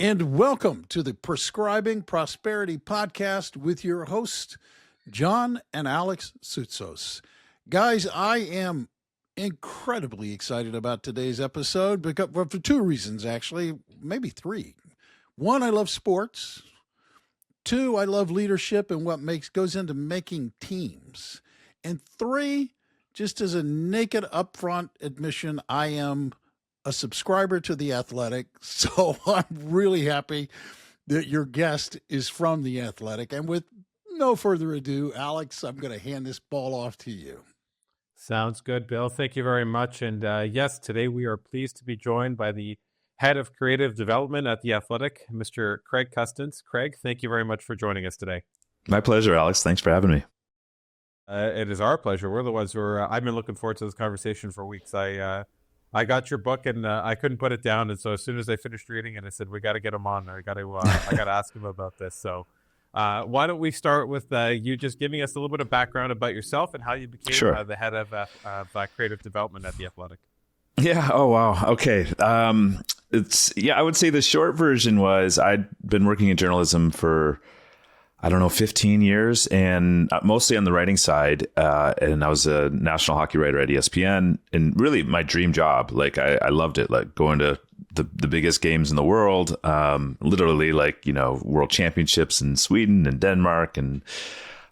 And welcome to the Prescribing Prosperity Podcast with your hosts, John and Alex Soutsos. Guys, I am incredibly excited about today's episode for two reasons, actually, maybe three. One, I love sports. Two, I love leadership and what goes into making teams. And three, just as a naked upfront admission, I am a subscriber to The Athletic, so I'm really happy that your guest is from The Athletic. And with no further ado, Alex, I'm going to hand this ball off to you. Sounds good, Bill. Thank you very much. And yes, today we are pleased to be joined by the head of creative development at The Athletic, Mr. Craig Custance. Craig, thank you very much for joining us today. My pleasure, Alex. Thanks for having me. It is our pleasure. We're the ones who are, I've been looking forward to this conversation for weeks. I got your book and I couldn't put it down. And so as soon as I finished reading it, I said, we got to get him on. I got to ask him about this. So why don't we start with you just giving us a little bit of background about yourself and how you became the head of creative development at The Athletic. Yeah. Oh, wow. Okay. I would say the short version was I'd been working in journalism for 15 years, and mostly on the writing side. And I was a national hockey writer at ESPN, and really my dream job. Like I loved it, like going to the biggest games in the world, literally world championships in Sweden and Denmark and,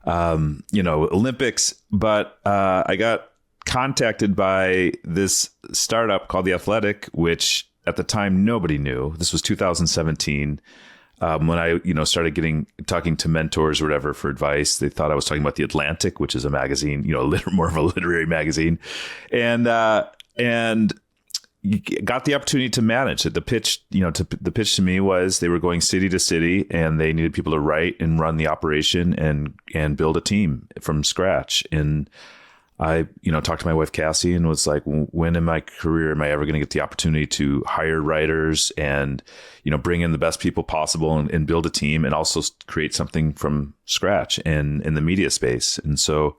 Olympics. But I got contacted by this startup called The Athletic, which at the time nobody knew. This was 2017. When I, started talking to mentors or whatever for advice, they thought I was talking about The Atlantic, which is a magazine, more of a literary magazine, and got the opportunity to manage it. The pitch to me was they were going city to city and they needed people to write and run the operation and build a team from scratch. And I, talked to my wife, Cassie, and was like, when in my career am I ever going to get the opportunity to hire writers and, bring in the best people possible and build a team and also create something from scratch in the media space? And so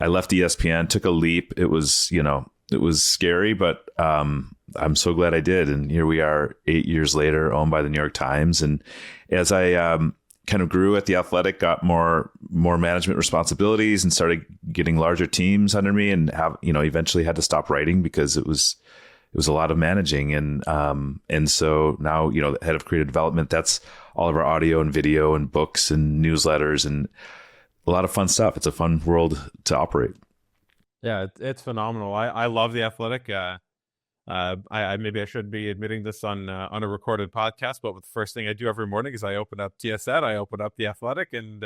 I left ESPN, took a leap. It was, it was scary, but I'm so glad I did. And here we are 8 years later, owned by the New York Times. And as I kind of grew at The Athletic, got more management responsibilities and started getting larger teams under me, and eventually had to stop writing because it was a lot of managing. And so now, the head of creative development, that's all of our audio and video and books and newsletters and a lot of fun stuff. It's a fun world to operate. Yeah, it's phenomenal. I love The Athletic. I maybe I shouldn't be admitting this on a recorded podcast, but the first thing I do every morning is I open up TSN, I open up The Athletic, and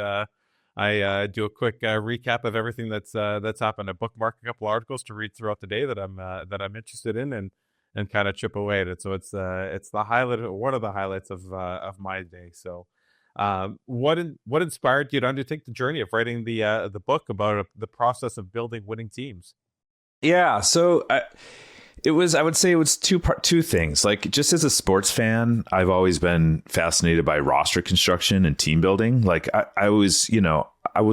I do a quick recap of everything that's happened. I bookmark a couple articles to read throughout the day that I'm interested in, and kind of chip away at it. So it's the highlight, one of the highlights of my day. So what inspired you to undertake the journey of writing the book about the process of building winning teams? Yeah, so I would say it was two things. Like, just as a sports fan, I've always been fascinated by roster construction and team building. Like I was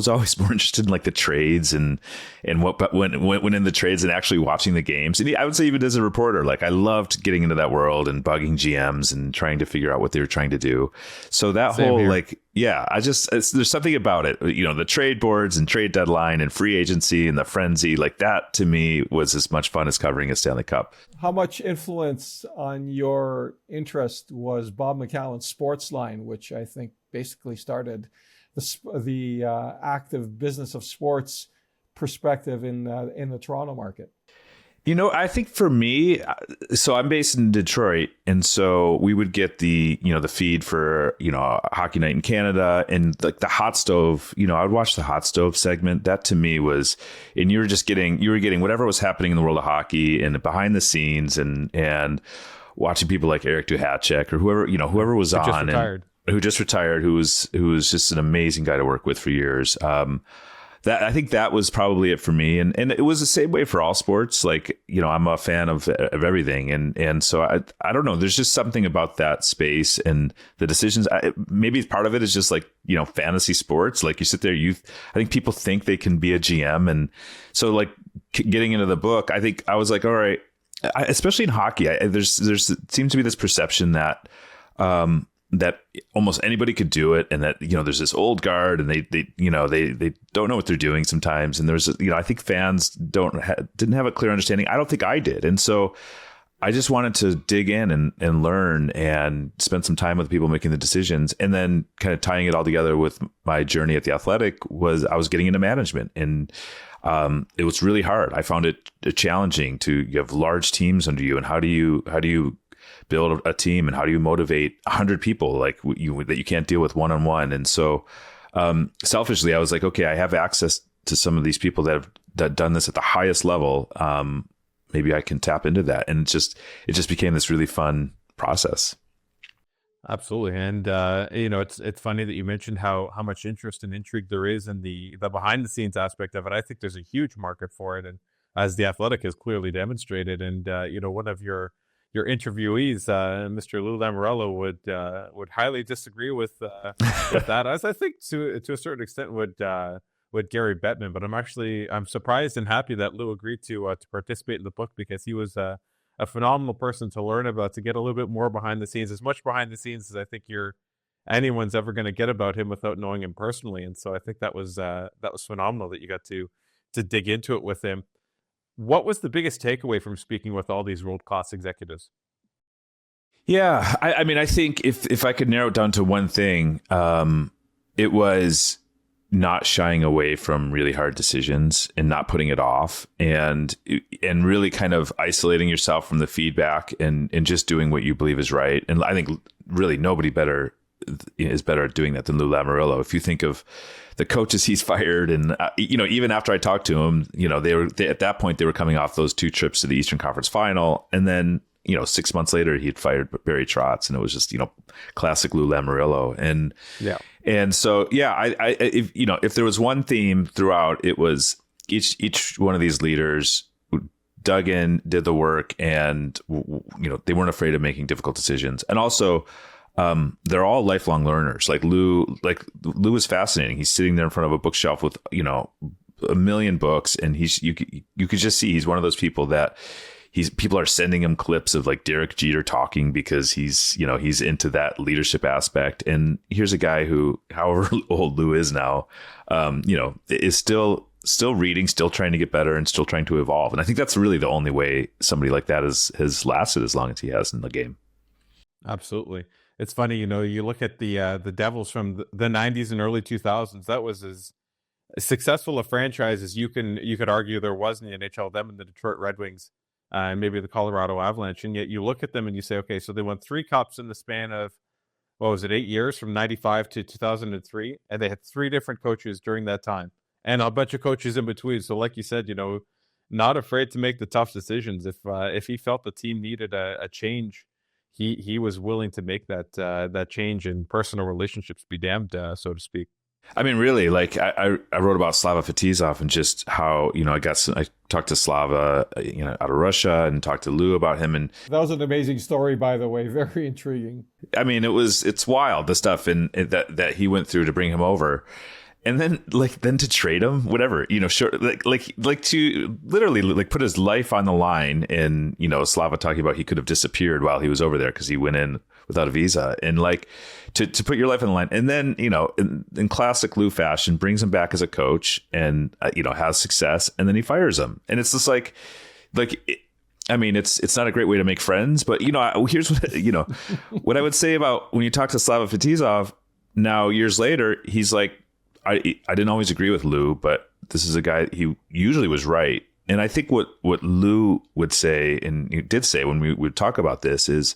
always more interested in like the trades and what went in the trades and actually watching the games. And I would say even as a reporter, like I loved getting into that world and bugging GMs and trying to figure out what they were trying to do. So that Same whole here. There's something about it, the trade boards and trade deadline and free agency and the frenzy, like that to me was as much fun as covering a Stanley Cup. How much influence on your interest was Bob McCallum's Sports Line, which I think basically started the active business of sports perspective in the Toronto market? I think for me, so I'm based in Detroit, and so we would get the feed for Hockey Night in Canada and like the hot stove. I would watch the hot stove segment. That to me was, and you were getting whatever was happening in the world of hockey and behind the scenes and watching people like Eric Duhatschek or whoever was on who just retired, who was just an amazing guy to work with for years. I think that was probably it for me. And it was the same way for all sports. Like, I'm a fan of everything. And so I don't know, there's just something about that space and the decisions. Maybe part of it is just like, fantasy sports. Like you sit there, I think people think they can be a GM. And so like getting into the book, I think I was like, all right, especially in hockey, there seems to be this perception that that almost anybody could do it, and that, there's this old guard, and they don't know what they're doing sometimes, and there's, I think fans didn't have a clear understanding. I don't think I did, and so I just wanted to dig in and learn and spend some time with people making the decisions, and then kind of tying it all together with my journey at The Athletic was I was getting into management, and it was really hard. I found it challenging you have large teams under you, and how do you build a team, and how do you motivate 100 people that you can't deal with one-on-one? And so selfishly, I was like, okay, I have access to some of these people that have done this at the highest level. Maybe I can tap into that. And it just became this really fun process. Absolutely. And, it's funny that you mentioned how much interest and intrigue there is in the behind the scenes aspect of it. I think there's a huge market for it. And as The Athletic has clearly demonstrated, and, one of your interviewees, Mr. Lou Lamoriello, would highly disagree with that, as I think to a certain extent would Gary Bettman. But I'm surprised and happy that Lou agreed to participate in the book, because he was a phenomenal person to learn about, to get a little bit more behind the scenes, as much behind the scenes as I think anyone's ever going to get about him without knowing him personally. And so I think that was phenomenal that you got to dig into it with him. What was the biggest takeaway from speaking with all these world-class executives? Yeah, I mean, I think if I could narrow it down to one thing, it was not shying away from really hard decisions and not putting it off, and really kind of isolating yourself from the feedback and just doing what you believe is right. And I think really nobody is better at doing that than Lou Lamoriello. If you think of the coaches he's fired, and even after I talked to him, they at that point they were coming off those 2 trips to the Eastern Conference Final, and then 6 months later he'd fired Barry Trotz, and it was just classic Lou Lamoriello. And yeah, and so if there was one theme throughout, it was each one of these leaders dug in, did the work, and they weren't afraid of making difficult decisions, and also. They're all lifelong learners. Lou is fascinating. He's sitting there in front of a bookshelf with, a million books, and you could just see he's one of those people that people are sending him clips of Derek Jeter talking, because he's into that leadership aspect. And here's a guy who, however old Lou is now, is still reading, still trying to get better, and still trying to evolve. And I think that's really the only way somebody like that has lasted as long as he has in the game. Absolutely. It's funny, you look at the Devils from the 90s and early 2000s. That was as successful a franchise as you could argue there was in the NHL. Them and the Detroit Red Wings, and maybe the Colorado Avalanche. And yet you look at them and you say, okay, so they won 3 cups in the span of, 8 years, from 95 to 2003, and they had 3 different coaches during that time, and a bunch of coaches in between. So, like you said, not afraid to make the tough decisions. If he felt the team needed a change, he was willing to make that change, in personal relationships be damned, so to speak. I mean, really, I wrote about Slava Fetisov, and just how, I talked to Slava, out of Russia, and talked to Lou about him. And that was an amazing story, by the way. Very intriguing. I mean, it's wild, the stuff that he went through to bring him over. And then to trade him, whatever, sure, to literally put his life on the line. And, Slava talking about he could have disappeared while he was over there because he went in without a visa, and to put your life on the line. And then, in classic Lou fashion, brings him back as a coach, and, has success, and then he fires him. And it's just it's not a great way to make friends, but, here's what, what I would say about when you talk to Slava Fetisov now, years later, he's like, I didn't always agree with Lou, but this is a guy, he usually was right. And I think what Lou would say, and he did say when we would talk about this, is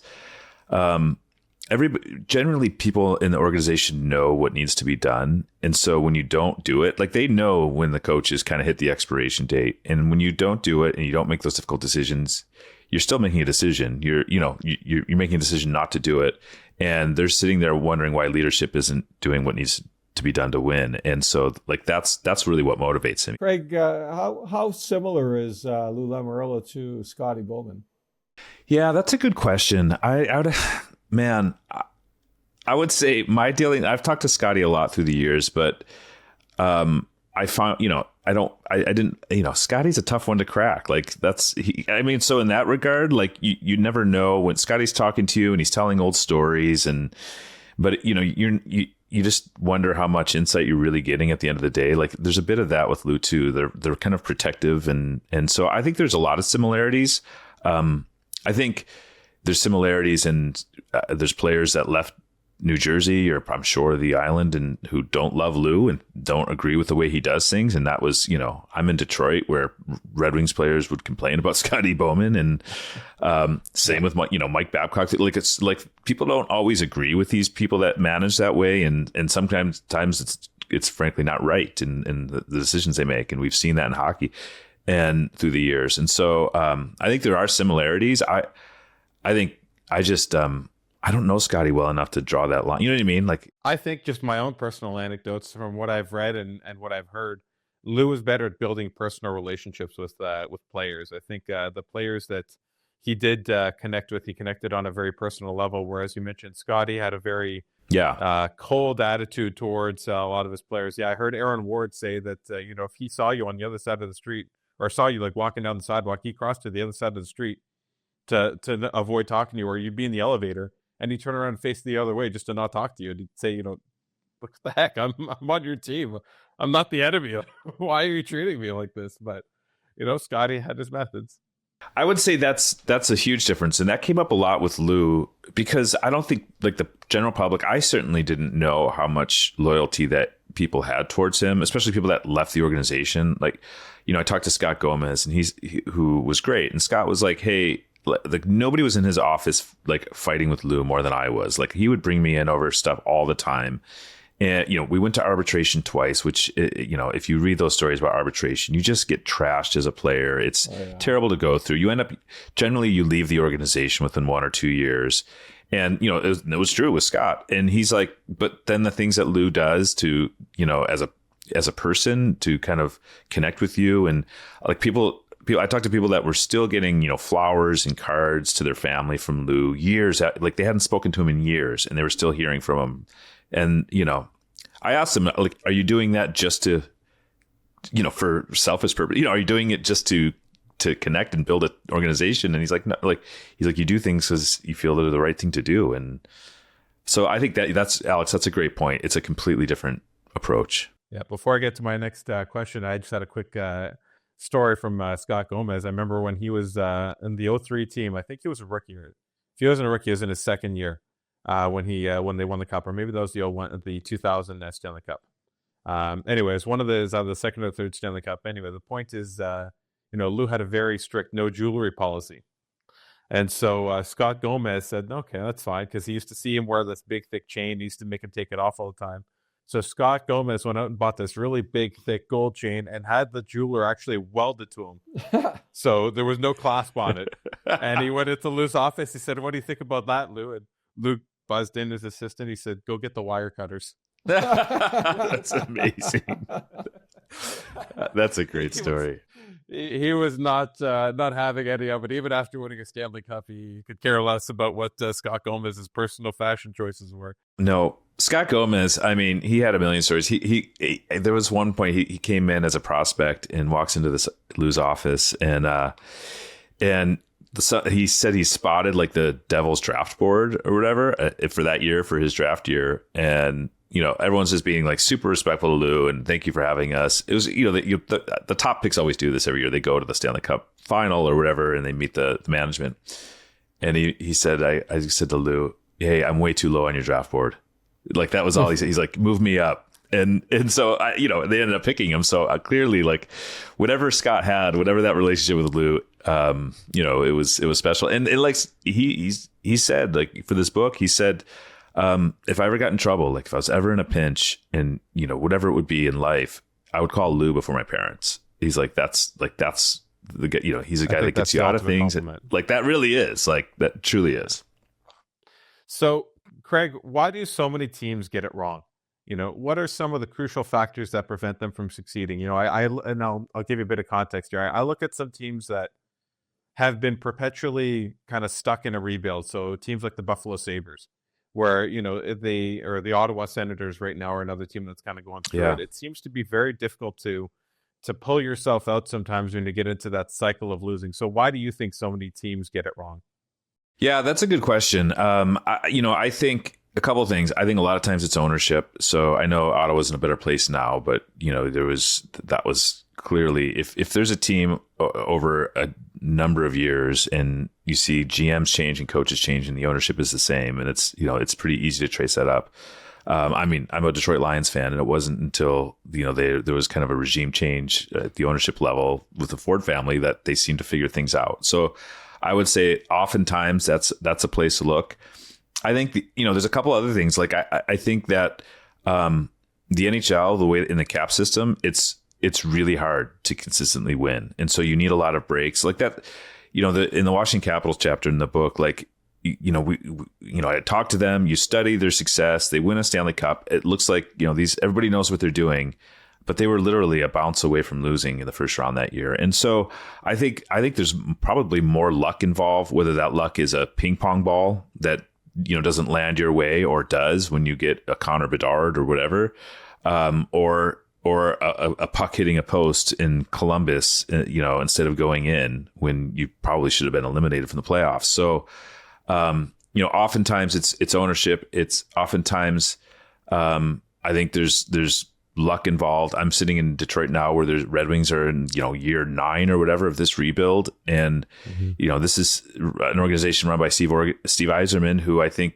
generally people in the organization know what needs to be done. And so when you don't do it, they know when the coaches kind of hit the expiration date. And when you don't do it and you don't make those difficult decisions, you're still making a decision. You're making a decision not to do it. And they're sitting there wondering why leadership isn't doing what needs to be done to win. And so that's really what motivates him. Craig, how similar is Lou Lamoriello to Scotty Bowman? Yeah, that's a good question. I would say my dealing, I've talked to Scotty a lot through the years, but I found, I didn't, Scotty's a tough one to crack. Like so in that regard, like you never know when Scotty's talking to you and he's telling old stories but you just wonder how much insight you're really getting at the end of the day. Like there's a bit of that with Lou too. They're kind of protective. And so I think there's a lot of similarities. I think there's similarities and there's players that left New Jersey or I'm sure the island and who don't love Lou and don't agree with the way he does things. And that was, I'm in Detroit where Red Wings players would complain about Scotty Bowman and same with Mike Babcock. Like it's like people don't always agree with these people that manage that way. And sometimes it's frankly not right in the decisions they make. And we've seen that in hockey and through the years. And so I think there are similarities. I think I just, I don't know Scotty well enough to draw that line. You know what I mean? Like, I think just my own personal anecdotes from what I've read and what I've heard, Lou is better at building personal relationships with players. I think the players that he did connect with, he connected on a very personal level. Whereas you mentioned Scotty had a very cold attitude towards a lot of his players. Yeah, I heard Aaron Ward say that if he saw you on the other side of the street or saw you like walking down the sidewalk, he crossed to the other side of the street to avoid talking to you, or you'd be in the elevator. And he'd turn around and face the other way just to not talk to you. And he'd say, what the heck? I'm on your team. I'm not the enemy. Why are you treating me like this? But, Scotty had his methods. I would say that's a huge difference. And that came up a lot with Lou because I don't think like the general public, I certainly didn't know how much loyalty that people had towards him, especially people that left the organization. Like, I talked to Scott Gomez and who was great. And Scott was like, hey, like nobody was in his office like fighting with Lou more than I was. Like he would bring me in over stuff all the time. And, we went to arbitration twice, which, if you read those stories about arbitration, you just get trashed as a player. It's terrible to go through. You end up, generally you leave the organization within 1 or 2 years. And, it was true with Scott. And he's like, but then the things that Lou does to, as a person to kind of connect with you and like I talked to people that were still getting, flowers and cards to their family from Lou years out, like they hadn't spoken to him in years and they were still hearing from him. And, I asked him, like, are you doing that just to, for selfish purpose? Are you doing it just to connect and build an organization? And he's like, no, you do things because you feel they're the right thing to do. And so I think that's Alex, that's a great point. It's a completely different approach. Yeah. Before I get to my next question, I just had a quick, story from Scott Gomez. I remember when he was in the 03 team, I think he was a rookie. If he wasn't a rookie, he was in his second year when they won the cup, or maybe that was the 2000 Stanley Cup. Anyways, one of the is either the second or third Stanley Cup. Anyway, the point is, Lou had a very strict no jewelry policy. And so Scott Gomez said, okay, that's fine, because he used to see him wear this big, thick chain. He used to make him take it off all the time. So Scott Gomez went out and bought this really big, thick gold chain and had the jeweler actually weld it to him. So there was no clasp on it. And he went into Lou's office. He said, what do you think about that, Lou? And Lou buzzed in his assistant. He said, go get the wire cutters. That's amazing. That's a great story. He was not having any of it. Even after winning a Stanley Cup, he could care less about what Scott Gomez's personal fashion choices were. No, Scott Gomez, I mean, he had a million stories. He there was one point he came in as a prospect and walks into this Lou's office and he said he spotted like the Devils draft board or whatever for that year, for his draft year. And, everyone's just being like super respectful to Lou and thank you for having us. It was, the top picks always do this every year. They go to the Stanley Cup final or whatever and they meet the management. And he said, I said to Lou, hey, I'm way too low on your draft board. Like that was all he said. He's like, move me up. And so they ended up picking him. So clearly, like whatever Scott had, whatever that relationship with Lou, it was special. And like he said, like for this book, he said, if I ever got in trouble, like if I was ever in a pinch and whatever it would be in life, I would call Lou before my parents. He's like, that's the he's a guy that gets you out of things. And, like that really is like that truly is. So Craig, why do so many teams get it wrong? What are some of the crucial factors that prevent them from succeeding? I'll give you a bit of context here. I look at some teams that have been perpetually kind of stuck in a rebuild. So teams like the Buffalo Sabres, where, the Ottawa Senators right now are another team that's kind of going through Yeah. it. It seems to be very difficult to pull yourself out sometimes when you get into that cycle of losing. So why do you think so many teams get it wrong? Yeah, that's a good question. I think a couple of things. I think a lot of times it's ownership. So I know Ottawa's in a better place now, but that was clearly, if there's a team over a number of years and you see GMs change and coaches change and the ownership is the same, and it's pretty easy to trace that up. I'm a Detroit Lions fan, and it wasn't until there was kind of a regime change at the ownership level with the Ford family that they seemed to figure things out. So I would say oftentimes that's a place to look. I think there's a couple other things. Like I think that the NHL, the way in the cap system, it's really hard to consistently win, and so you need a lot of breaks like that. In the Washington Capitals chapter in the book, like I talk to them, you study their success, they win a Stanley Cup. It looks like everybody knows what they're doing, but they were literally a bounce away from losing in the first round that year. And so I think there's probably more luck involved, whether that luck is a ping pong ball that doesn't land your way or does when you get a Connor Bedard or whatever, or a puck hitting a post in Columbus, instead of going in when you probably should have been eliminated from the playoffs. So, oftentimes it's ownership. It's oftentimes, I think there's luck involved. I'm sitting in Detroit now where the Red Wings are in, year 9 or whatever of this rebuild. And, this is an organization run by Steve Yzerman, who I think,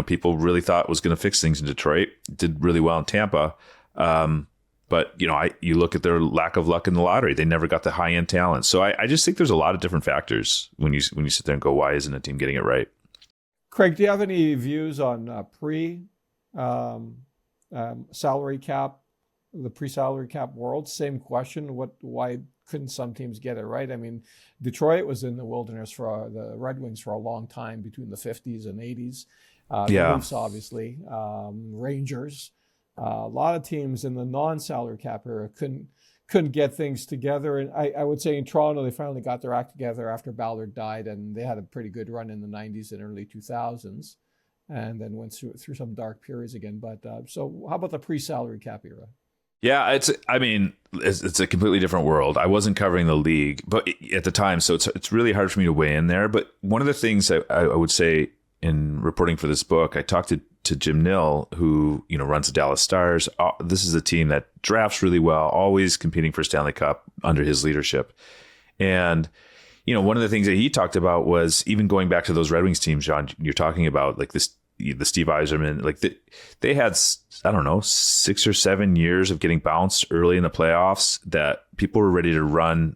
people really thought was going to fix things in Detroit, did really well in Tampa. But, you look at their lack of luck in the lottery. They never got the high end talent. So I just think there's a lot of different factors when you sit there and go, why isn't a team getting it right? Craig, do you have any views on salary cap, the pre-salary cap world? Same question. Why couldn't some teams get it right? I mean, Detroit was in the wilderness for the Red Wings for a long time between the 50s and 80s. The Leafs, obviously, Rangers. A lot of teams in the non-salary cap era couldn't get things together. And I would say in Toronto, they finally got their act together after Ballard died, and they had a pretty good run in the 90s and early 2000s, and then went through some dark periods again. But so how about the pre-salary cap era? Yeah, it's a completely different world. I wasn't covering the league, but at the time, so it's really hard for me to weigh in there. But one of the things I would say in reporting for this book, I talked to Jim Nill, who runs the Dallas Stars. This is a team that drafts really well, always competing for Stanley Cup under his leadership. And one of the things that he talked about was even going back to those Red Wings teams, John, you're talking about, like the Steve Yzerman, like they had, I don't know, 6 or 7 years of getting bounced early in the playoffs that people were ready to run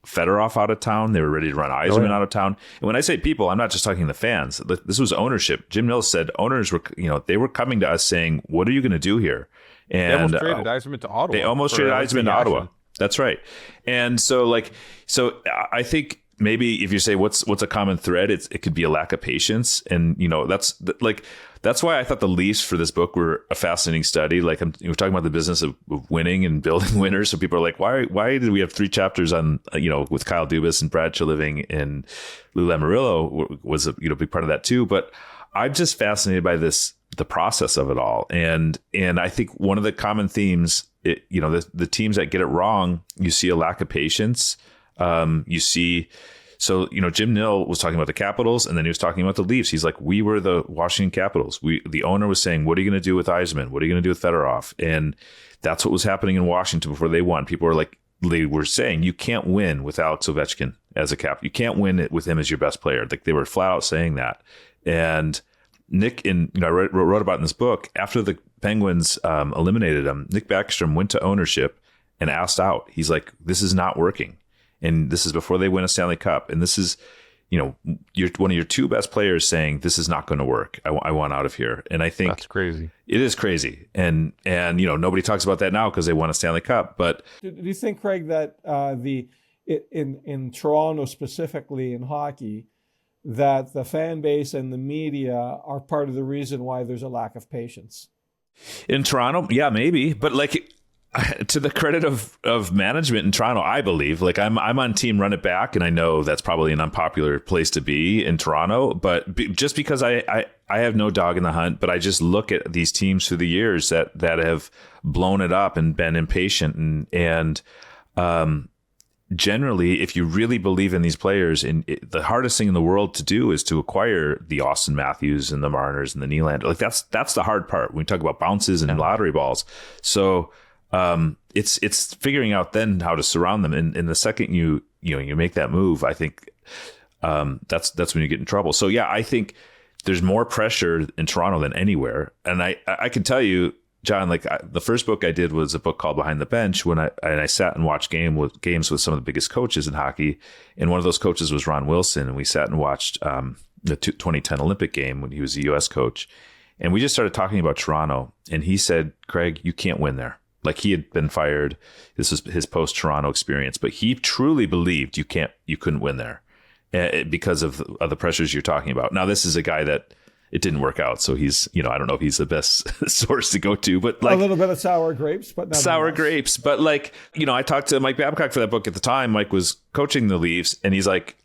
Fedorov out of town. They were ready to run Yzerman out of town. And when I say people, I'm not just talking the fans. This was ownership. Jim Nill said owners were, they were coming to us saying, "What are you going to do here?" And they almost traded Yzerman to Ottawa. They almost traded Yzerman to Ottawa. That's right. And so I think maybe if you say what's a common thread, it could be a lack of patience. And that's why I thought the Leafs for this book were a fascinating study. Like we're talking about the business of winning and building winners. So people are like, why did we have 3 chapters on, with Kyle Dubas and Brad Treliving, and Lou Lamoriello was a big part of that too. But I'm just fascinated by the process of it all. And I think one of the common themes, the teams that get it wrong, you see a lack of patience. You see, so, Jim Nill was talking about the Capitals, and then he was talking about the Leafs. He's like, we were the Washington Capitals. The owner was saying, what are you going to do with Yzerman? What are you going to do with Fedorov? And that's what was happening in Washington before they won. People were like, they were saying, you can't win with Alex Ovechkin as a cap. You can't win it with him as your best player. Like they were flat out saying that. And Nick, I wrote about in this book, after the Penguins eliminated him, Nick Backstrom went to ownership and asked out. He's like, this is not working. And this is before they win a Stanley Cup. And this is, you're one of your 2 best players saying, this is not going to work. I want out of here. And I think that's crazy. It is crazy. And nobody talks about that now because they won a Stanley Cup. But do you think, Craig, that in Toronto, specifically in hockey, that the fan base and the media are part of the reason why there's a lack of patience? In Toronto, yeah, maybe. But to the credit of management in Toronto, I believe, like I'm on team run it back, and I know that's probably an unpopular place to be in Toronto, but just because I have no dog in the hunt, but I just look at these teams through the years that have blown it up and been impatient and generally, if you really believe in these players, the hardest thing in the world to do is to acquire the Austin Matthews and the Marners and the Nylander. Like that's the hard part when we talk about bounces and lottery balls. So it's figuring out then how to surround them. And the second you make that move, I think that's when you get in trouble. So yeah, I think there's more pressure in Toronto than anywhere. And I can tell you, John, like the first book I did was a book called Behind the Bench when I sat and watched games with some of the biggest coaches in hockey. And one of those coaches was Ron Wilson. And we sat and watched the 2010 Olympic game when he was a U.S. coach. And we just started talking about Toronto. And he said, Craig, you can't win there. Like he had been fired. This was his post-Toronto experience. But he truly believed you couldn't win there because of the pressures you're talking about. Now, this is a guy that it didn't work out. So he's, I don't know if he's the best source to go to, but like a little bit of sour grapes, but not sour grapes. But like, I talked to Mike Babcock for that book at the time. Mike was coaching the Leafs and he's like,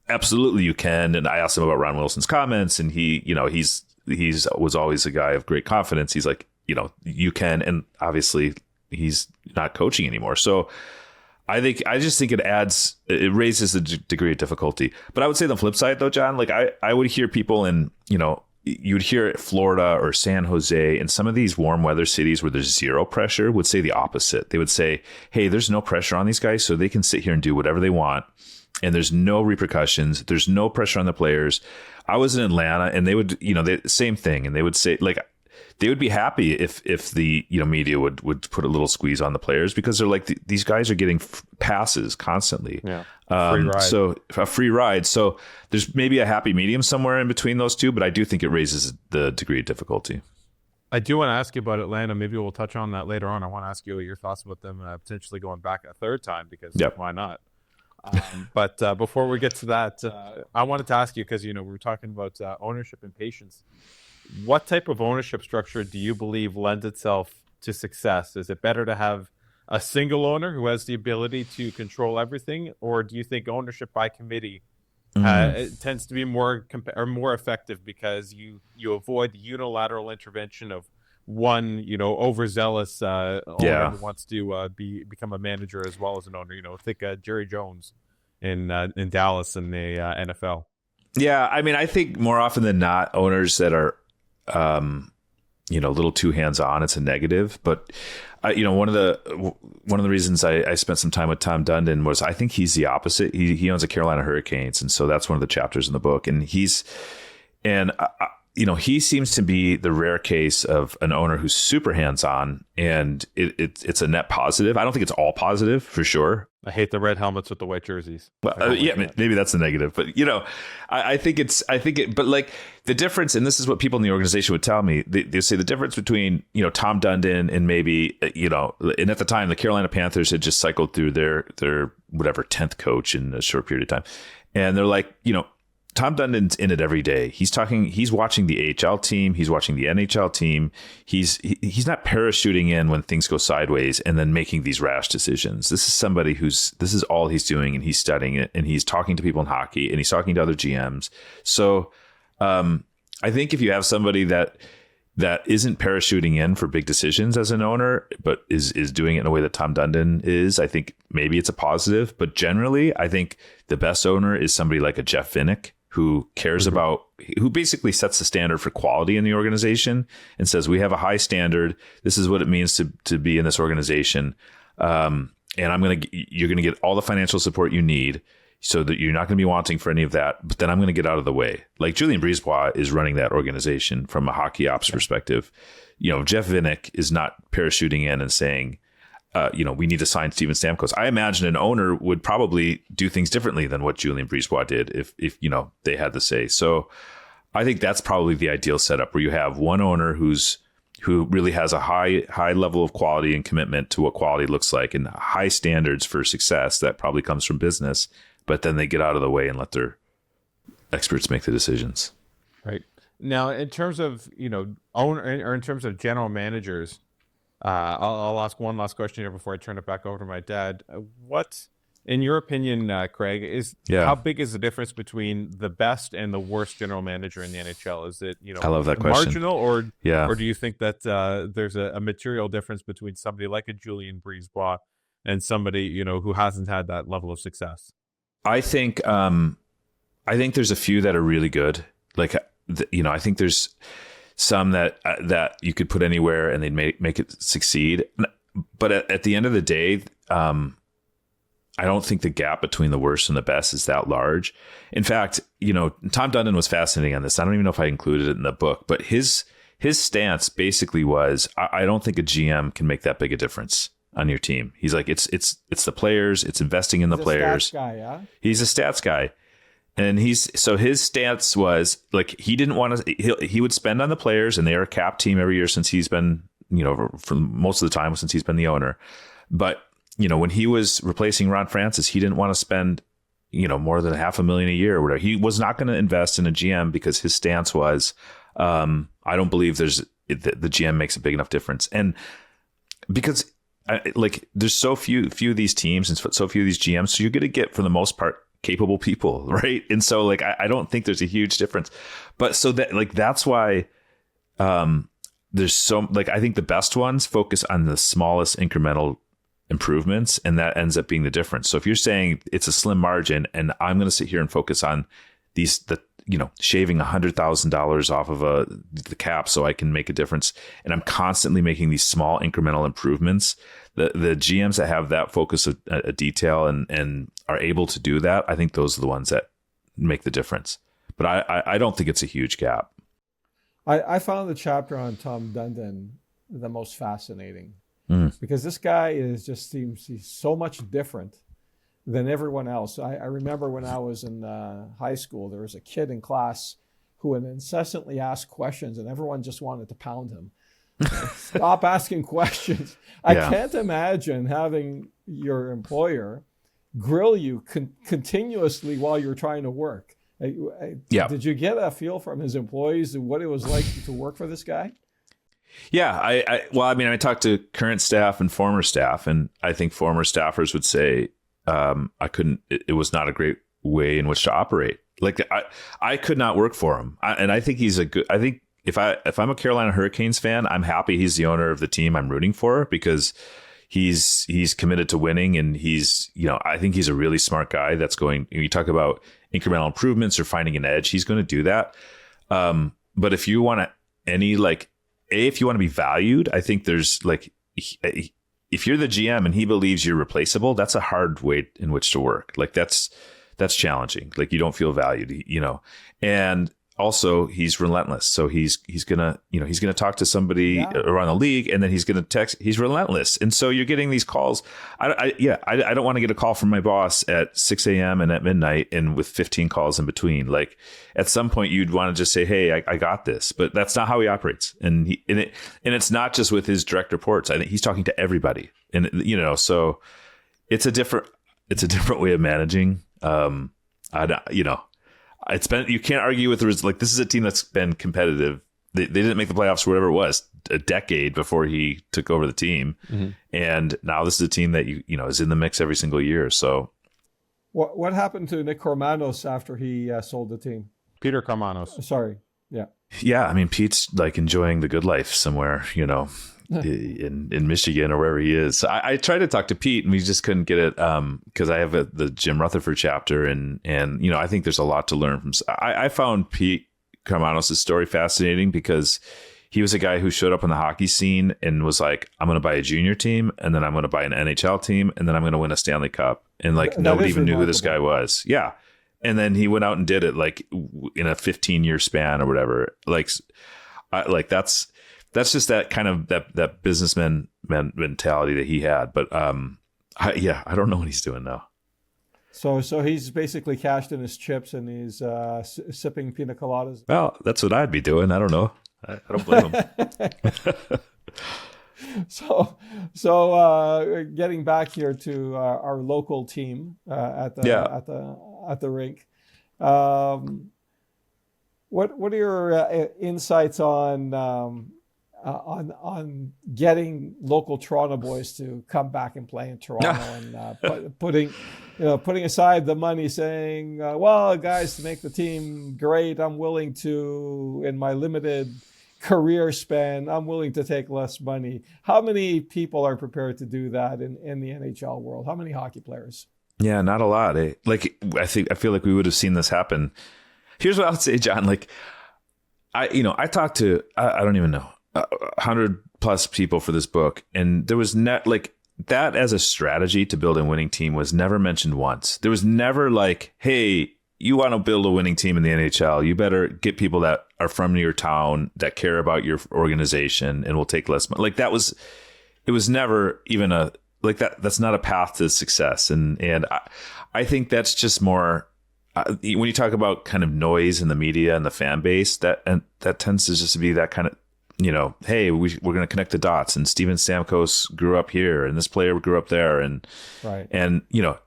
absolutely you can. And I asked him about Ron Wilson's comments and he was always a guy of great confidence. He's like, you can. And obviously he's not coaching anymore. So I just think it raises the degree of difficulty. But I would say the flip side though, John, like I would hear people in, you would hear Florida or San Jose and some of these warm weather cities where there's zero pressure would say the opposite. They would say, hey, there's no pressure on these guys, so they can sit here and do whatever they want. And there's no repercussions. There's no pressure on the players. I was in Atlanta and they would, same thing. And they would say like, they would be happy if the media would put a little squeeze on the players because they're like these guys are getting passes constantly. Yeah, free ride. So a free ride. So there's maybe a happy medium somewhere in between those two, but I do think it raises the degree of difficulty. I do want to ask you about Atlanta. Maybe we'll touch on that later on. I want to ask you your thoughts about them potentially going back a third time because why not? But before we get to that, I wanted to ask you because we were talking about ownership and patience. What type of ownership structure do you believe lends itself to success? Is it better to have a single owner who has the ability to control everything, or do you think ownership by committee it tends to be more effective because you avoid the unilateral intervention of one overzealous owner who wants to become a manager as well as an owner? Think Jerry Jones in Dallas in the NFL. Yeah, I mean, I think more often than not, owners that are a little too hands-on, it's a negative. But one of the reasons I spent some time with Tom Dundon was I think he's the opposite. He owns the Carolina Hurricanes, and so that's one of the chapters in the book. And he seems to be the rare case of an owner who's super hands-on, and it's a net positive. I don't think it's all positive for sure. I hate the red helmets with the white jerseys. Well, maybe that's the negative, but but like the difference, and this is what people in the organization would tell me. They say the difference between Tom Dundon and maybe and at the time the Carolina Panthers had just cycled through their 10th coach in a short period of time, and they're like Tom Dundon's in it every day. He's watching the AHL team. He's watching the NHL team. He's not parachuting in when things go sideways and then making these rash decisions. This is somebody this is all he's doing, and he's studying it, and he's talking to people in hockey, and he's talking to other GMs. So I think if you have somebody that isn't parachuting in for big decisions as an owner, but is doing it in a way that Tom Dundon is, I think maybe it's a positive. But generally, I think the best owner is somebody like a Jeff Vinnick, who cares about, who basically sets the standard for quality in the organization and says, we have a high standard. This is what it means to be in this organization. And you're going to get all the financial support you need so that you're not going to be wanting for any of that. But then I'm going to get out of the way. Like Julien Brisebois is running that organization from a hockey ops perspective. Jeff Vinnick is not parachuting in and saying, we need to sign Steven Stamkos. I imagine an owner would probably do things differently than what Julien Brisebois did if they had the say. So I think that's probably the ideal setup where you have one owner who really has a high level of quality and commitment to what quality looks like and high standards for success that probably comes from business, but then they get out of the way and let their experts make the decisions. Right. Now, in terms of, owner or in terms of general managers, I'll ask one last question here before I turn it back over to my dad. What, in your opinion, Craig, how big is the difference between the best and the worst general manager in the NHL? Is it I love that question. Marginal, or Yeah. or do you think that there's a material difference between somebody like a Julien Brisebois and somebody who hasn't had that level of success? I think there's a few that are really good. Like I think there's some that you could put anywhere and they'd make it succeed. But at the end of the day, I don't think the gap between the worst and the best is that large. In fact, Tom Dundon was fascinating on this. I don't even know if I included it in the book, but his stance basically was, I don't think a GM can make that big a difference on your team. He's like, it's the players, it's investing in the players. He's a stats guy, yeah? He's a stats guy. And his stance was like, he didn't want to, he would spend on the players, and they are a cap team every year since he's been, for most of the time since he's been the owner. But, when he was replacing Ron Francis, he didn't want to spend, more than $500,000 a year or whatever. He was not going to invest in a GM because his stance was, I don't believe the GM makes a big enough difference. And because there's so few of these teams and so few of these GMs, so you're going to get, for the most part, capable people, right? And so I don't think there's a huge difference, but so that that's why there's so I think the best ones focus on the smallest incremental improvements, and that ends up being the difference. So if you're saying it's a slim margin, and I'm going to sit here and focus on shaving $100,000 off of the cap so I can make a difference, and I'm constantly making these small incremental improvements, the GMs that have that focus of detail and are able to do that, I think those are the ones that make the difference. But I don't think it's a huge gap. I found the chapter on Tom Dundon the most fascinating because this guy seems he's so much different than everyone else. I remember when I was in high school, there was a kid in class who would incessantly ask questions, and everyone just wanted to pound him. Stop asking questions. I can't imagine having your employer grill you continuously while you're trying to work. Did you get a feel from his employees what it was like to work for this guy? Yeah, I talked to current staff and former staff, and I think former staffers would say it was not a great way in which to operate. I could not work for him. And I think I think if I'm a Carolina Hurricanes fan, I'm happy he's the owner of the team I'm rooting for, because he's committed to winning, and I think he's a really smart guy that's going, you talk about incremental improvements or finding an edge, he's going to do that. But if you want if you want to be valued, I think there's if you're the GM and he believes you're replaceable, that's a hard way in which to work. That's challenging. You don't feel valued, and also he's relentless. So he's gonna talk to somebody around the league, and then he's gonna text. He's relentless, and so you're getting these calls. I don't want to get a call from my boss at 6 a.m. and at midnight, and with 15 calls in between. At some point, you'd want to just say, "Hey, I got this," but that's not how he operates. And it's not just with his direct reports. I think he's talking to everybody, and so it's a different way of managing. It's been, you can't argue with the result. This is a team that's been competitive. They didn't make the playoffs for whatever it was, a decade before he took over the team. Mm-hmm. And now this is a team that is in the mix every single year. So what happened to Nick Kormanos after he sold the team? Peter Kormanos. Sorry. Yeah. Yeah. Pete's enjoying the good life somewhere, in Michigan or wherever he is. So I tried to talk to Pete, and we just couldn't get it because I have the Jim Rutherford chapter, and I think there's a lot to learn from. I found Pete Kormanos' story fascinating because he was a guy who showed up on the hockey scene and was like, I'm going to buy a junior team, and then I'm going to buy an NHL team, and then I'm going to win a Stanley Cup. And nobody even knew who this guy was. Yeah. And then he went out and did it in a 15-year span or whatever. That's just that kind of that businessman mentality that he had. But I don't know what he's doing now. So he's basically cashed in his chips and he's sipping pina coladas. Well, that's what I'd be doing. I don't know. I don't blame him. So getting back here to our local team at the rink. What are your insights on on getting local Toronto boys to come back and play in Toronto, and putting aside the money, saying, well, guys, to make the team great, I'm willing to, in my limited career span, I'm willing to take less money. How many people are prepared to do that in the NHL world? How many hockey players? Yeah, not a lot. Like, I feel like we would have seen this happen. Here's what I'll say, John. Like, I talked to, I don't even know, 100 plus people for this book. And there was like that as a strategy to build a winning team was never mentioned once. There was never like, hey, you want to build a winning team in the NHL, you better get people that are from your town, that care about your organization, and will take less money. Like it was never even a, like that's not a path to success. And I think that's just more, when you talk about kind of noise in the media and the fan base, that tends to just be that kind of, hey, we're going to connect the dots, and Steven Stamkos grew up here and this player grew up there. And, right. And,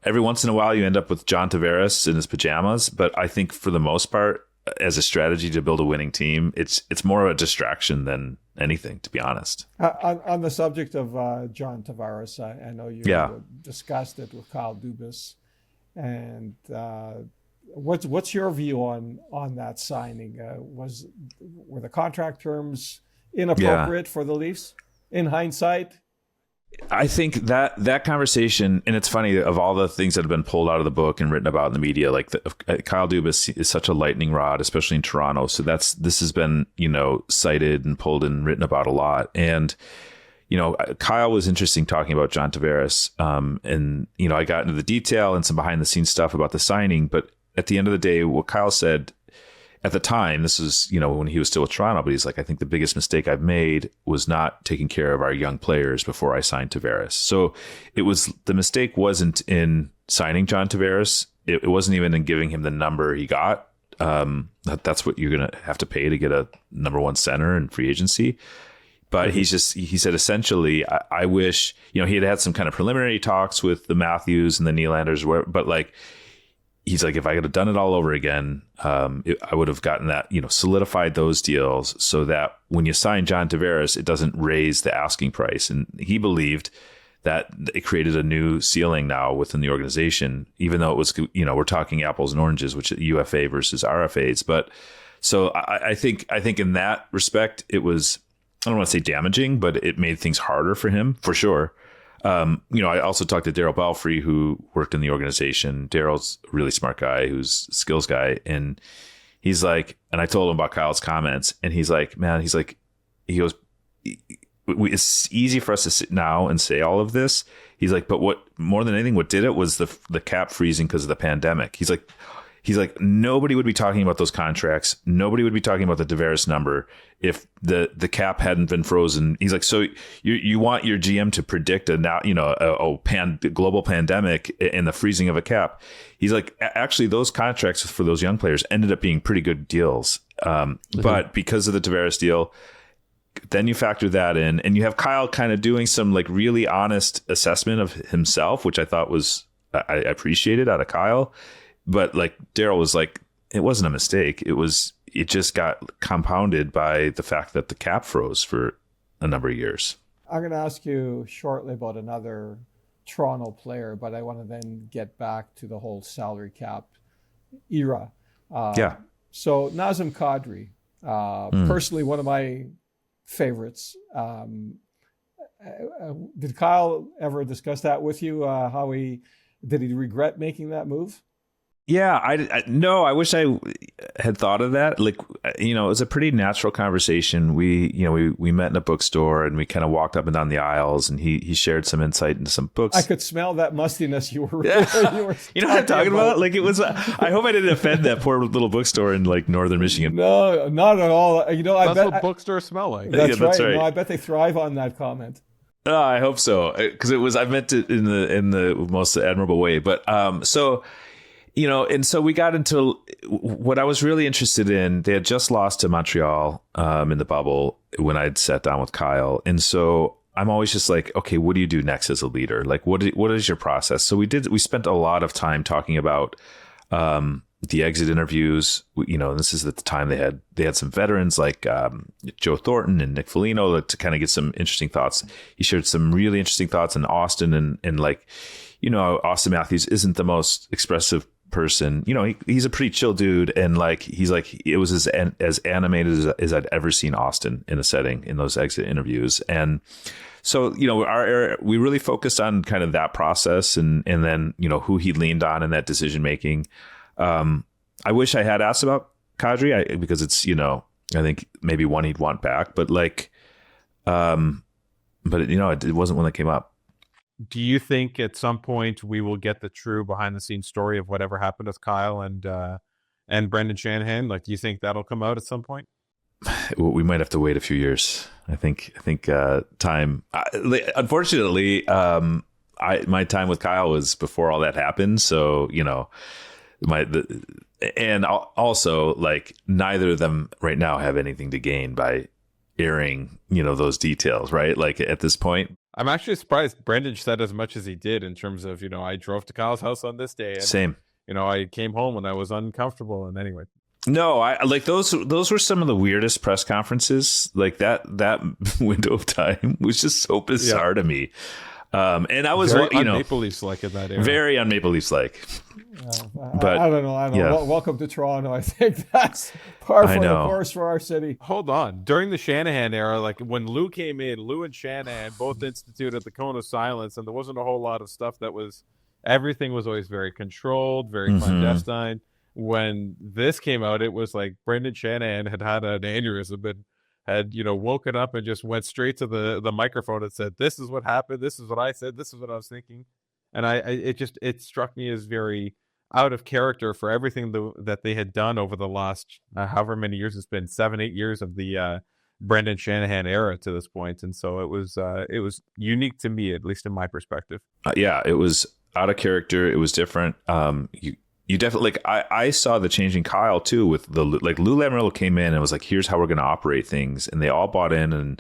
every once in a while you end up with John Tavares in his pajamas. But I think for the most part, as a strategy to build a winning team, it's more of a distraction than anything, to be honest. On the subject of John Tavares, I know you discussed it with Kyle Dubas. And what's your view on that signing? Were the contract terms inappropriate for the Leafs in hindsight? I think that conversation, and it's funny, of all the things that have been pulled out of the book and written about in the media, like Kyle Dubas is such a lightning rod, especially in Toronto. So this has been, cited and pulled and written about a lot. And, Kyle was interesting talking about John Tavares. And, I got into the detail and some behind the scenes stuff about the signing, but at the end of the day, what Kyle said at the time, this was, when he was still with Toronto, but he's like, I think the biggest mistake I've made was not taking care of our young players before I signed Tavares. So the mistake wasn't in signing John Tavares. It wasn't even in giving him the number he got. That's what you're going to have to pay to get a number one center in free agency. But he said, essentially, I wish, he had some kind of preliminary talks with the Matthews and the Nylanders, but like, he's like, if I could have done it all over again, I would have gotten that, solidified those deals so that when you sign John Tavares, it doesn't raise the asking price. And he believed that it created a new ceiling now within the organization, even though it was, we're talking apples and oranges, which UFA versus RFAs. But so I think in that respect, it was, I don't want to say damaging, but it made things harder for him, for sure. I also talked to Daryl Belfry, who worked in the organization. Daryl's a really smart guy, who's a skills guy. And he's like, and I told him about Kyle's comments, and he's like, man, he goes, it's easy for us to sit now and say all of this. He's like, but what more than anything, what did it was the cap freezing because of the pandemic. He's like, nobody would be talking about those contracts. Nobody would be talking about the Tavares number if the cap hadn't been frozen. He's like, so you want your GM to predict a global pandemic and the freezing of a cap. He's like, actually, those contracts for those young players ended up being pretty good deals. But because of the Tavares deal, then you factor that in, and you have Kyle kind of doing some like really honest assessment of himself, which I thought I appreciated out of Kyle. But like Daryl was like, it wasn't a mistake. It just got compounded by the fact that the cap froze for a number of years. I'm going to ask you shortly about another Toronto player, but I want to then get back to the whole salary cap era. So Nazem Kadri, personally, one of my favorites. Did Kyle ever discuss that with you? Did he regret making that move? Yeah, no, I wish I had thought of that. Like, it was a pretty natural conversation. We met in a bookstore and we kind of walked up and down the aisles, and he shared some insight into some books. I could smell that mustiness you were you know what I'm talking about? Like, it was, I hope I didn't offend that poor little bookstore in like Northern Michigan. No, not at all. I That's bet what bookstores smell like. That's right. No, I bet they thrive on that comment. Oh, I hope so. Cause I meant it in the most admirable way. But, and so we got into what I was really interested in. They had just lost to Montreal in the bubble when I'd sat down with Kyle. And so I'm always just like, okay, what do you do next as a leader? Like, what is your process? So we spent a lot of time talking about, the exit interviews, this is at the time they had some veterans like Joe Thornton and Nick Foligno to kind of get some interesting thoughts. He shared some really interesting thoughts on Austin and like, Austin Matthews isn't the most expressive person. He's a pretty chill dude, and like he's like it was as animated as I'd ever seen Austin in a setting in those exit interviews. And so, our era, we really focused on kind of that process and then, who he leaned on in that decision making. I wish I had asked about Kadri because it's, I think maybe one he'd want back, but like, it wasn't one that came up. Do you think at some point we will get the true behind the scenes story of whatever happened with Kyle and Brendan Shanahan? Like, do you think that'll come out at some point? We might have to wait a few years. I think time. Unfortunately, my time with Kyle was before all that happened. So and also like neither of them right now have anything to gain by airing those details, right? Like at this point. I'm actually surprised Brendan said as much as he did in terms of, I drove to Kyle's house on this day. And, same. I came home when I was uncomfortable. And anyway. No, I like those were some of the weirdest press conferences. Like that window of time was just so bizarre to me. And I was, very un-Maple Leafs-like in that era. Very un-Maple Leafs-like. But I don't know. Yeah. Welcome to Toronto. I think that's par for the course for our city. Hold on. During the Shanahan era, like when Lou came in, Lou and Shanahan both instituted the cone of silence, and there wasn't a whole lot of stuff everything was always very controlled, very clandestine. When this came out, it was like Brendan Shanahan had an aneurysm and had, woken up and just went straight to the microphone and said, "This is what happened. This is what I said. This is what I was thinking." And it struck me as very out of character for everything that they had done over the last however many years it's been, 7-8 years of the Brendan Shanahan era to this point. And so it was unique to me, at least in my perspective. It was out of character. It was different. You definitely, like, I saw the change in Kyle too with Lou Lamoriello came in and was like, here's how we're going to operate things. And they all bought in,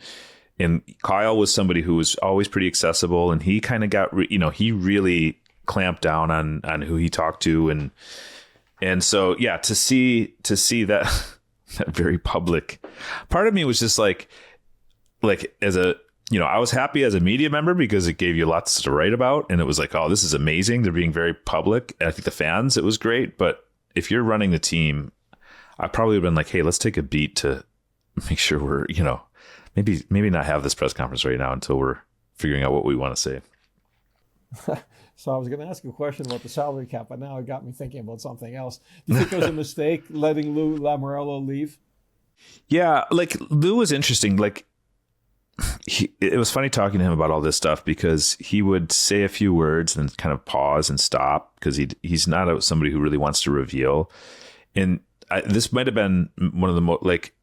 and Kyle was somebody who was always pretty accessible, and he kind of got, he really clamped down on who he talked to. And so, yeah, to see that, that very public part of me was just like as a, I was happy as a media member because it gave you lots to write about. And it was like, oh, this is amazing. They're being very public. And I think the fans, it was great. But if you're running the team, I probably would have been like, hey, let's take a beat to make sure we're, maybe not have this press conference right now until we're figuring out what we want to say. So I was going to ask you a question about the salary cap, but now it got me thinking about something else. Do you think it was a mistake letting Lou Lamoriello leave? Yeah, like Lou was interesting. Like, it was funny talking to him about all this stuff because he would say a few words and then kind of pause and stop because he's not somebody who really wants to reveal. And this might have been one of the most, like,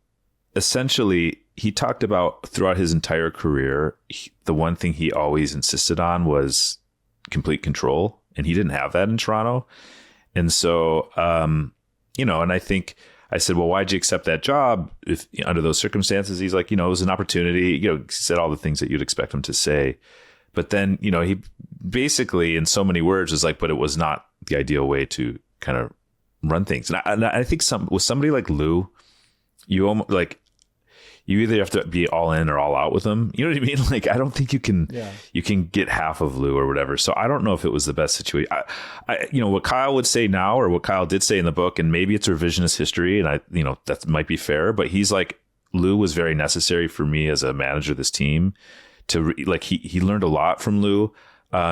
essentially he talked about throughout his entire career, the one thing he always insisted on was complete control, and he didn't have that in Toronto. And so, and I think I said, well, why'd you accept that job if under those circumstances? He's like, it was an opportunity, he said all the things that you'd expect him to say. But then, he basically in so many words was like, but it was not the ideal way to kind of run things. And I think with somebody like Lou, you almost like, you either have to be all in or all out with him. You know what I mean? Like, I don't think you can get half of Lou or whatever. So I don't know if it was the best situation. What Kyle would say now, or what Kyle did say in the book, and maybe it's revisionist history, and that might be fair, but he's like, Lou was very necessary for me as a manager of this team to he learned a lot from Lou.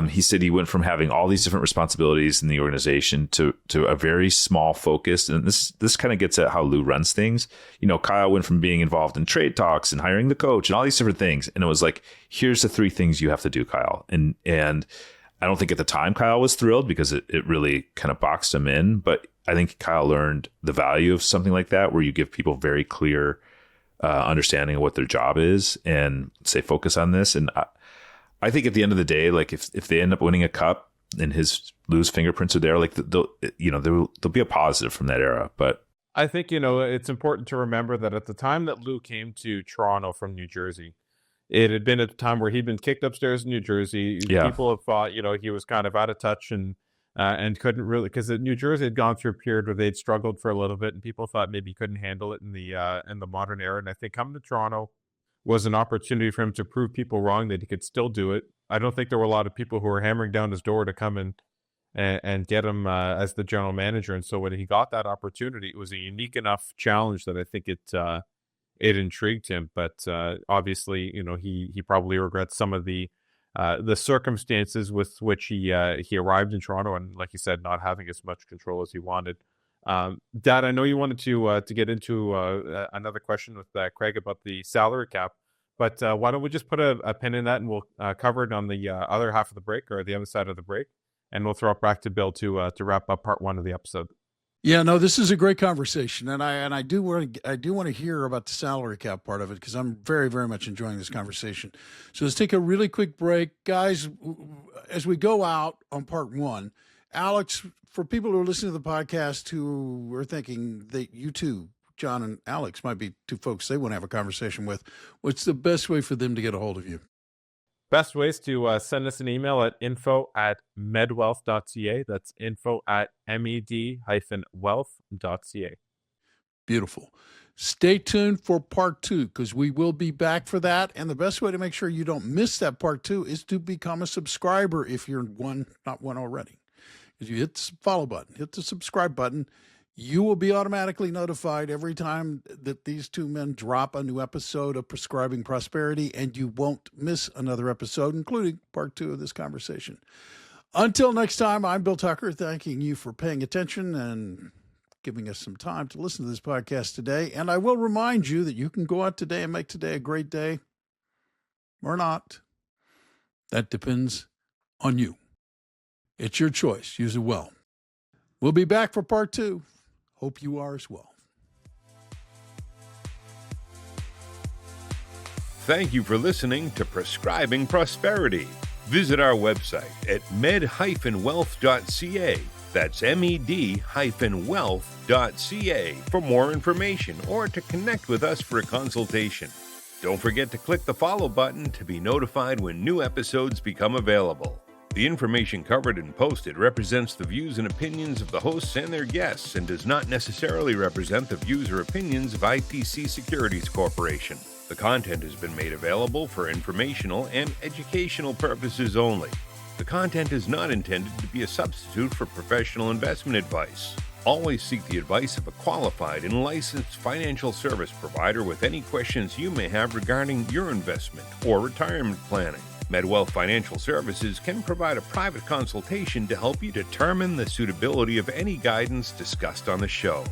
He said he went from having all these different responsibilities in the organization to a very small focus. And this kind of gets at how Lou runs things. Kyle went from being involved in trade talks and hiring the coach and all these different things. And it was like, here's the 3 things you have to do, Kyle. And I don't think at the time Kyle was thrilled because it really kind of boxed him in. But I think Kyle learned the value of something like that, where you give people very clear understanding of what their job is and say, focus on this. And I think at the end of the day, like if they end up winning a cup and Lou's fingerprints are there, like there'll be a positive from that era. But I think, it's important to remember that at the time that Lou came to Toronto from New Jersey, it had been at a time where he'd been kicked upstairs in New Jersey. Yeah. People have thought, he was kind of out of touch and and couldn't really, because New Jersey had gone through a period where they'd struggled for a little bit, and people thought maybe he couldn't handle it in the modern era. And I think coming to Toronto was an opportunity for him to prove people wrong that he could still do it. I don't think there were a lot of people who were hammering down his door to come in and get him as the general manager. And so when he got that opportunity, it was a unique enough challenge that I think it intrigued him. But obviously, he probably regrets some of the circumstances with which he arrived in Toronto, and like you said, not having as much control as he wanted. Dad, I know you wanted to get into another question with Craig about the salary cap, but why don't we just put a pin in that, and we'll cover it on the other half of the break, or the other side of the break, and we'll throw it back to Bill to wrap up part one of the episode. Yeah, no, this is a great conversation, and I do want to hear about the salary cap part of it, because I'm very, very much enjoying this conversation. So let's take a really quick break, guys. As we go out on part one, Alex, for people who are listening to the podcast who are thinking that you two, John and Alex, might be two folks they want to have a conversation with, what's the best way for them to get a hold of you? Best ways to send us an email at info@medwealth.ca. That's info@med-wealth.ca. Beautiful. Stay tuned for part two, because we will be back for that. And the best way to make sure you don't miss that part two is to become a subscriber if you're not one already. If you hit the follow button, hit the subscribe button, you will be automatically notified every time that these two men drop a new episode of Prescribing Prosperity, and you won't miss another episode, including part two of this conversation. Until next time, I'm Bill Tucker, thanking you for paying attention and giving us some time to listen to this podcast today. And I will remind you that you can go out today and make today a great day, or not. That depends on you. It's your choice. Use it well. We'll be back for part two. Hope you are as well. Thank you for listening to Prescribing Prosperity. Visit our website at med-wealth.ca. That's med-wealth.ca for more information, or to connect with us for a consultation. Don't forget to click the follow button to be notified when new episodes become available. The information covered and posted represents the views and opinions of the hosts and their guests, and does not necessarily represent the views or opinions of IPC Securities Corporation. The content has been made available for informational and educational purposes only. The content is not intended to be a substitute for professional investment advice. Always seek the advice of a qualified and licensed financial service provider with any questions you may have regarding your investment or retirement planning. MedWealth Financial Services can provide a private consultation to help you determine the suitability of any guidance discussed on the show.